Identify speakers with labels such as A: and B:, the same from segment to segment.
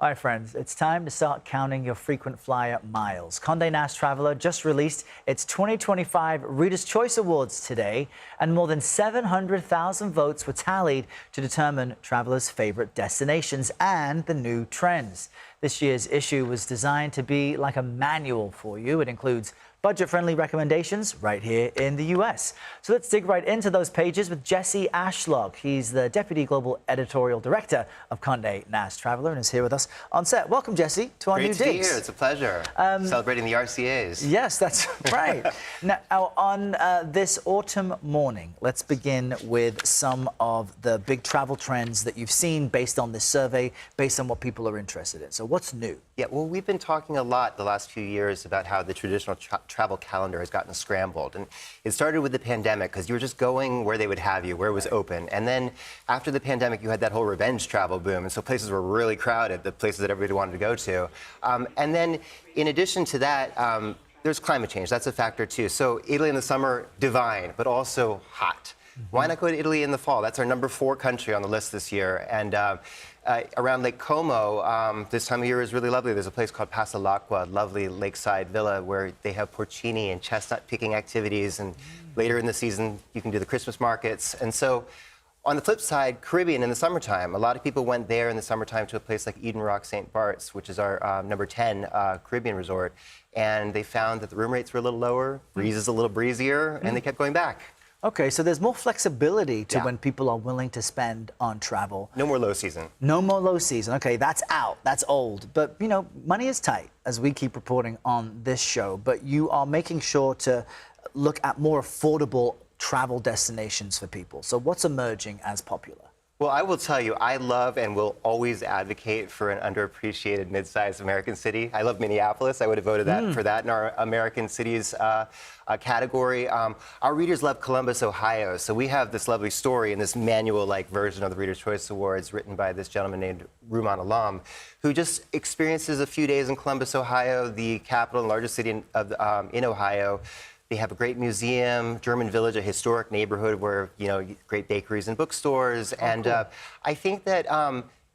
A: All right, friends, it's time to start counting your frequent flyer miles. Condé Nast Traveler just released its 2025 Reader's Choice Awards today, and more than 700,000 votes were tallied to determine travelers' favorite destinations and the new trends. This year's issue was designed to be like a manual for you. It includes budget-friendly recommendations right here in the U.S. So let's dig right into those pages with Jesse Ashlock. He's the Deputy Global Editorial Director of Condé Nast Traveler and is here with us on set. Welcome, Jesse, to our new digs.
B: Great to be here. It's a pleasure. Celebrating the RCAs.
A: Yes, that's right. Now, on this autumn morning, let's begin with some of the big travel trends that you've seen based on this survey, based on what people are interested in. So what's new?
B: Yeah, well, we've been talking a lot the last few years about how the traditional travel calendar has gotten scrambled. And it started with the pandemic because you were just going where they would have you, where it was open. And then after the pandemic, you had that whole revenge travel boom. And so places were really crowded, the places that everybody wanted to go to. And then in addition to that, there's climate change. That's a factor, too. So Italy in the summer, divine, but also hot. Why not go to Italy in the fall? That's our #4 country on the list this year. And around Lake Como, this time of year is really lovely. There's a place called Ashlock, a lovely lakeside villa where they have porcini and chestnut picking activities. And later in the season, you can do the Christmas markets. And so on the flip side, Caribbean in the summertime. A lot of people went there in the summertime to a place like Eden Rock St. Bart's, which is our #10 Caribbean resort. And they found that the room rates were a little lower, breeze is a little breezier, and they kept going back.
A: Okay, so there's more flexibility to when people are willing to spend on travel.
B: No more low season.
A: No more low season. Okay, that's out. That's old. But, you know, money is tight, as we keep reporting on this show. But you are making sure to look at more affordable travel destinations for people. So what's emerging as popular?
B: Well, I will tell you, I love and will always advocate for an underappreciated mid-sized American city. I love Minneapolis. I would have voted for that in our American cities category. Our readers love Columbus, Ohio. So we have this lovely story in this manual-like version of the Reader's Choice Awards written by this gentleman named Ruman Alam, who just experiences a few days in Columbus, Ohio, the capital and largest city in Ohio. They have a great museum, German Village, a historic neighborhood where, you know, great bakeries and bookstores. And cool. I think that,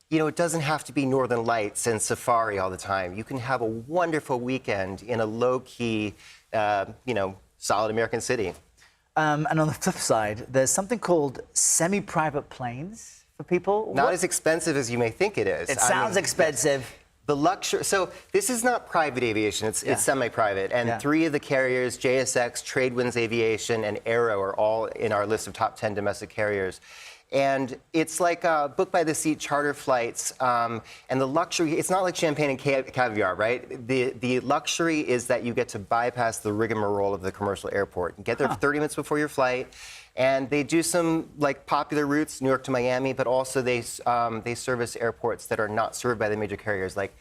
B: you know, it doesn't have to be Northern Lights and safari all the time. You can have a wonderful weekend in a low-key, you know, solid American city.
A: And on the flip side, there's something called semi-private planes for people.
B: Not as expensive as you may think it is.
A: It sounds expensive.
B: The luxury, so this is not private aviation, it's semi-private, and 3 of the carriers, JSX, Tradewinds Aviation, and Aero, are all in our list of top 10 domestic carriers. And it's like book by the seat charter flights, and the luxury, it's not like champagne and caviar, right? The luxury is that you get to bypass the rigmarole of the commercial airport. You get there 30 minutes before your flight. And they do some like popular routes, New York to Miami, but also they service airports that are not served by the major carriers, like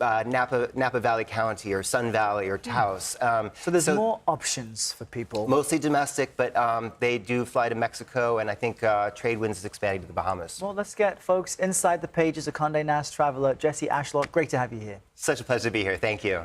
B: Napa Valley County or Sun Valley or Taos.
A: So there's more options for people.
B: Mostly domestic, but they do fly to Mexico, and I think Tradewinds is expanding to the Bahamas.
A: Well, let's get folks inside the pages of Condé Nast Traveler. Jesse Ashlock, great to have you here.
B: Such a pleasure to be here. Thank you.